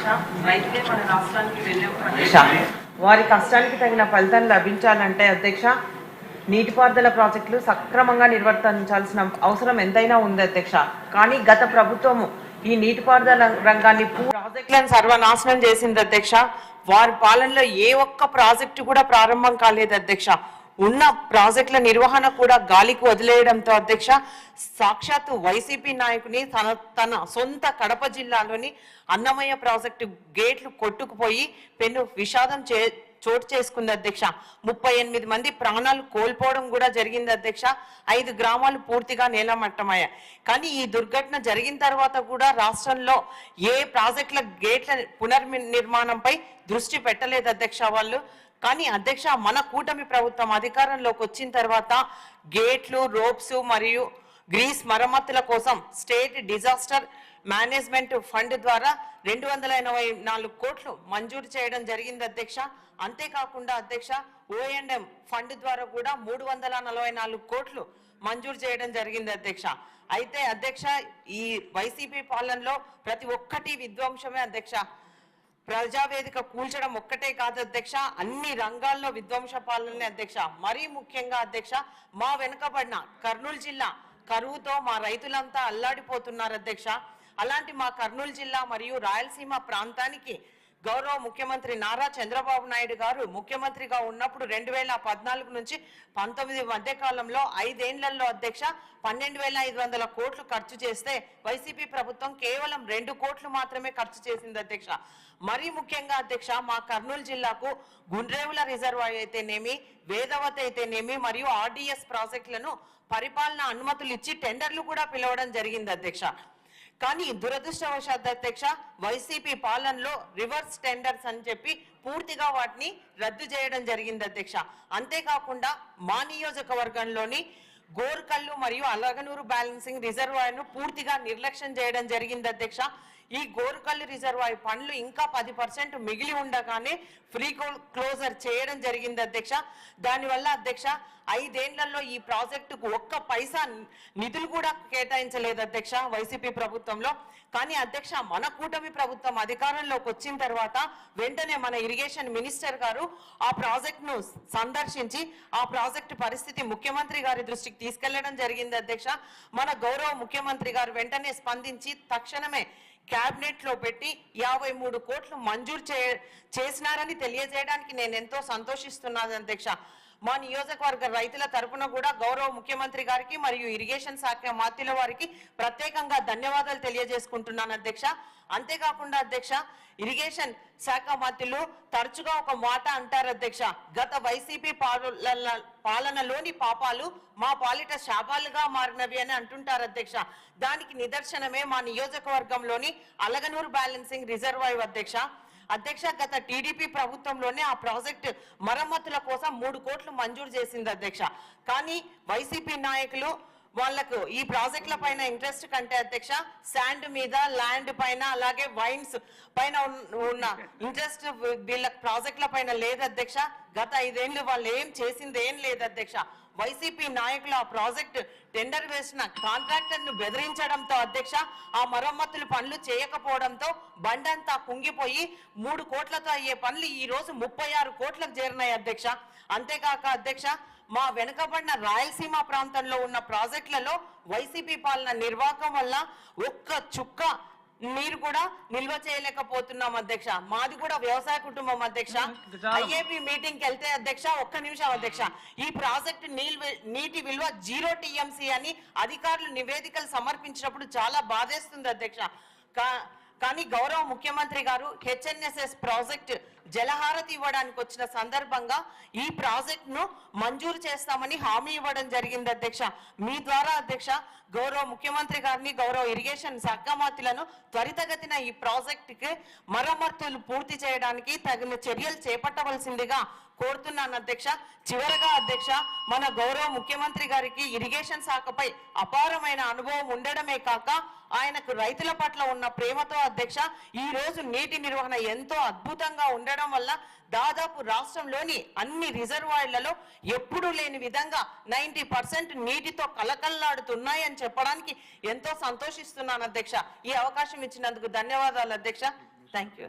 అధ్యక్ష. రైతులే మన రాష్ట్రానికి వెన్నెముక అధ్యక్ష. వారి కష్టానికి తగిన ఫలితం లభించాలంటే అధ్యక్ష నీటిపారుదల ప్రాజెక్టులు సక్రమంగా నిర్వర్తించాల్సిన అవసరం ఎంతైనా ఉంది అధ్యక్ష. కానీ గత ప్రభుత్వము ఈ నీటిపారుదల రంగాన్ని ప్రాజెక్టులను సర్వనాశనం చేసింది అధ్యక్ష. వారి పాలనలో ఏ ఒక్క ప్రాజెక్టు కూడా ప్రారంభం కాలేదు అధ్యక్ష. ఉన్న ప్రాజెక్టుల నిర్వహణ కూడా గాలికి వదిలేయడంతో అధ్యక్ష సాక్షాత్తు వైసీపీ నాయకుని తన సొంత కడప జిల్లాలోని అన్నమయ్య ప్రాజెక్టు గేట్లు కొట్టుకుపోయి పెను విషాదం చోటు చేసుకుంది అధ్యక్ష. 38 మంది ప్రాణాలు కోల్పోవడం కూడా జరిగింది అధ్యక్ష. 5 గ్రామాలు పూర్తిగా నేలమట్టమయ్యాయి. కానీ ఈ దుర్ఘటన జరిగిన తర్వాత కూడా రాష్ట్రంలో ఏ ప్రాజెక్టుల గేట్ల పునర్నిర్మాణంపై దృష్టి పెట్టలేదు అధ్యక్ష వాళ్ళు. కానీ అధ్యక్ష మన కూటమి ప్రభుత్వం అధికారంలోకి వచ్చిన తర్వాత గేట్లు, రోప్స్ మరియు గ్రీస్ మరమ్మతుల కోసం స్టేట్ డిజాస్టర్ మేనేజ్మెంట్ ఫండ్ ద్వారా 284 కోట్లు మంజూరు చేయడం జరిగింది అధ్యక్ష. అంతేకాకుండా అధ్యక్ష O&M ఫండ్ ద్వారా కూడా 344 కోట్లు మంజూరు చేయడం జరిగింది అధ్యక్ష. అయితే అధ్యక్ష ఈ వైసీపీ పాలనలో ప్రతి ఒక్కటి విధ్వంసమే అధ్యక్ష. ప్రజావేదిక కూల్చడం ఒక్కటే కాదు అధ్యక్ష, అన్ని రంగాల్లో విధ్వంస పాలనే అధ్యక్ష. మరీ ముఖ్యంగా అధ్యక్ష మా వెనుకబడిన కర్నూలు జిల్లా కరువుతో మా రైతులంతా అల్లాడిపోతున్నారు అధ్యక్ష. అలాంటి మా కర్నూలు జిల్లా మరియు రాయలసీమ ప్రాంతానికి గౌరవ ముఖ్యమంత్రి నారా చంద్రబాబు నాయుడు గారు ముఖ్యమంత్రిగా ఉన్నప్పుడు 2014 నుంచి 19 మధ్య కాలంలో 5 ఏళ్లలో అధ్యక్ష 12,500 కోట్లు ఖర్చు చేస్తే వైసీపీ ప్రభుత్వం కేవలం 2 కోట్లు మాత్రమే ఖర్చు చేసింది అధ్యక్ష. మరీ ముఖ్యంగా అధ్యక్ష మా కర్నూలు జిల్లాకు గుండ్రేవుల రిజర్వాయర్ అయితేనేమి, వేదవతి అయితేనేమి మరియు RDS ప్రాజెక్టులను పరిపాలన అనుమతులు ఇచ్చి టెండర్లు కూడా పిలవడం జరిగింది అధ్యక్ష. కానీ దురదృష్టవశాత్తు అధ్యక్ష వైసీపీ పాలనలో రివర్స్ టెండర్స్ అని చెప్పి పూర్తిగా వాటిని రద్దు చేయడం జరిగింది అధ్యక్ష. అంతేకాకుండా మా నియోజకవర్గంలోని గోర్కల్లు మరియు అలగనూరు బ్యాలెన్సింగ్ రిజర్వాయర్ను పూర్తిగా నిర్లక్ష్యం చేయడం జరిగింది అధ్యక్ష. ఈ గోర్కల్లు రిజర్వాయర్ పనులు ఇంకా 10% మిగిలి ఉండగానే ఫ్రీ క్లోజర్ చేయడం జరిగింది అధ్యక్ష. దానివల్ల అధ్యక్ష 5 ఏళ్లలో ఈ ప్రాజెక్టుకు ఒక్క పైసా నిధులు కూడా కేటాయించలేదు అధ్యక్ష వైసీపీ ప్రభుత్వంలో. కానీ అధ్యక్ష మన కూటమి ప్రభుత్వం అధికారంలోకి వచ్చిన తర్వాత వెంటనే మన ఇరిగేషన్ మినిస్టర్ గారు ఆ ప్రాజెక్టును సందర్శించి ఆ ప్రాజెక్టు పరిస్థితి ముఖ్యమంత్రి గారి దృష్టికి తీసుకెళ్లడం జరిగింది అధ్యక్ష. మన గౌరవ ముఖ్యమంత్రి గారు వెంటనే స్పందించి తక్షణమే క్యాబినెట్ లో పెట్టి 53 కోట్లు మంజూరు చేసినారని తెలియజేయడానికి నేను ఎంతో సంతోషిస్తున్నాను అధ్యక్ష. మా నియోజకవర్గ రైతుల తరపున కూడా గౌరవ ముఖ్యమంత్రి గారికి మరియు ఇరిగేషన్ శాఖ మంత్రుల వారికి ప్రత్యేకంగా ధన్యవాదాలు తెలియజేసుకుంటున్నాను అధ్యక్ష. అంతేకాకుండా అధ్యక్ష ఇరిగేషన్ శాఖ మంత్రులు తరచుగా ఒక మాట అంటారు అధ్యక్ష, గత వైసీపీ పాలనలోని పాపాలు మా పాలిట శాపాలుగా మారినవి అని అంటుంటారు అధ్యక్ష. దానికి నిదర్శనమే మా నియోజకవర్గంలోని అలగనూరు బ్యాలెన్సింగ్ రిజర్వాయర్ అధ్యక్ష గత టీడీపీ ప్రభుత్వంలోనే ఆ ప్రాజెక్టు మరమ్మతుల కోసం 3 కోట్లు మంజూరు చేసింది అధ్యక్ష. కానీ వైసీపీ నాయకులు వాళ్లకు ఈ ప్రాజెక్టుల పైన ఇంట్రెస్ట్ కంటే అధ్యక్ష శాండ్ మీద, ల్యాండ్ పైన, అలాగే వైన్స్ పైన ఉన్న ఇంట్రెస్ట్ వీళ్ళ ప్రాజెక్టుల పైన లేదు అధ్యక్ష. గత 5 ఏళ్ళు వాళ్ళు ఏం చేసింది ఏం లేదు అధ్యక్ష. వైసీపీ నాయకులు ఆ ప్రాజెక్టు టెండర్ వేసిన కాంట్రాక్టర్ ను బెదిరించడంతో అధ్యక్ష ఆ మరమ్మతులు పనులు చేయకపోవడంతో బండంతా కుంగిపోయి 3 కోట్లతో అయ్యే పనులు ఈ రోజు 36 కోట్లకు చేరినాయి అధ్యక్ష. అంతేకాక అధ్యక్ష మా వెనుకబడిన రాయలసీమ ప్రాంతంలో ఉన్న ప్రాజెక్టులలో వైసీపీ పాలన నిర్వాహకం వల్ల ఒక్క చుక్క నీరు కూడా నిల్వ చేయలేకపోతున్నాం అధ్యక్ష. మాది కూడా వ్యవసాయ కుటుంబం అధ్యక్ష. IAP మీటింగ్ కి వెళ్తే అధ్యక్ష ఒక్క నిమిషం అధ్యక్ష ఈ ప్రాజెక్టు నీటి విలువ 0 TMC అని అధికారులు నివేదికలు సమర్పించినప్పుడు చాలా బాధేస్తుంది అధ్యక్ష. కానీ గౌరవ ముఖ్యమంత్రి గారు HNSS ప్రాజెక్ట్ జలహారతి ఇవ్వడానికి వచ్చిన సందర్భంగా ఈ ప్రాజెక్టును మంజూరు చేస్తామని హామీ ఇవ్వడం జరిగింది అధ్యక్ష. మీ ద్వారా అధ్యక్ష గౌరవ ముఖ్యమంత్రి గారిని, గౌరవ ఇరిగేషన్ శాఖ మంత్రులను త్వరితగతిన ఈ ప్రాజెక్టుకి మరమ్మతులు పూర్తి చేయడానికి తగిన చర్యలు చేపట్టవలసిందిగా కోరుతున్నాను అధ్యక్ష. చివరగా అధ్యక్ష మన గౌరవ ముఖ్యమంత్రి గారికి ఇరిగేషన్ శాఖపై అపారమైన అనుభవం ఉండడమే కాక ఆయనకు రైతుల పట్ల ఉన్న ప్రేమతో అధ్యక్ష ఈ రోజు నీటి నిర్వహణ ఎంతో అద్భుతంగా ఉండడం వల్ల దాదాపు రాష్ట్రంలోని అన్ని రిజర్వాయర్లలో ఎప్పుడూ లేని విధంగా 90% నీటితో కలకల్లాడుతున్నాయి అని చెప్పడానికి ఎంతో సంతోషిస్తున్నాను అధ్యక్ష. ఈ అవకాశం ఇచ్చినందుకు ధన్యవాదాలు అధ్యక్ష. Thank you.